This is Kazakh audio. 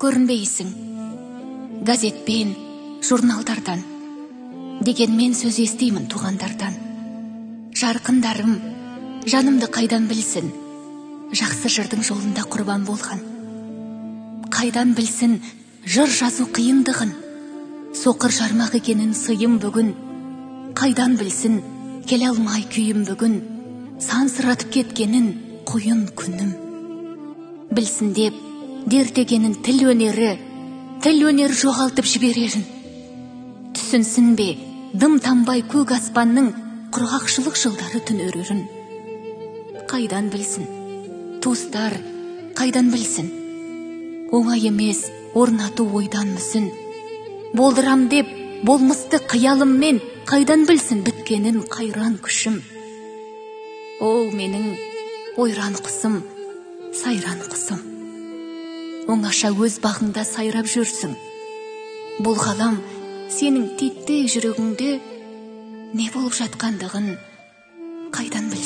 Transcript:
көрінбейсің. Газетпен, журналдардан, дегенмен сөз естеймін туғандардан. Жарқындарым, жанымды қайдан білсін, жақсы жырдың жолында құрбан болған. Қайдан білсін, жыр жазу қиындығын, соқыр жармақ екенін сыйым бүгін. Қайдан білсін, келе алмай күйім бүгін, сансыратып кеткенін қойын күнім. Білсін деп, дертегенін тіл өнер жоғалтып жіберерін. Түсінсін бе, дым тамбай көк аспанның құрғақшылық жылдары түн өрерін. Қайдан білсін, туыстар, қайдан білсін, оңай емес орнату ойдан мүсін. Болдырам деп, болмысты қиялыммен қайдан білсін біткенін қайран күшім. Ол менің ойран құсым, сайран құсым. Оңаша өз бағыңда сайрап жүрсің. Бұл ғалам сенің титтей жүрегіңде не болып жатқандығын қайдан білсін.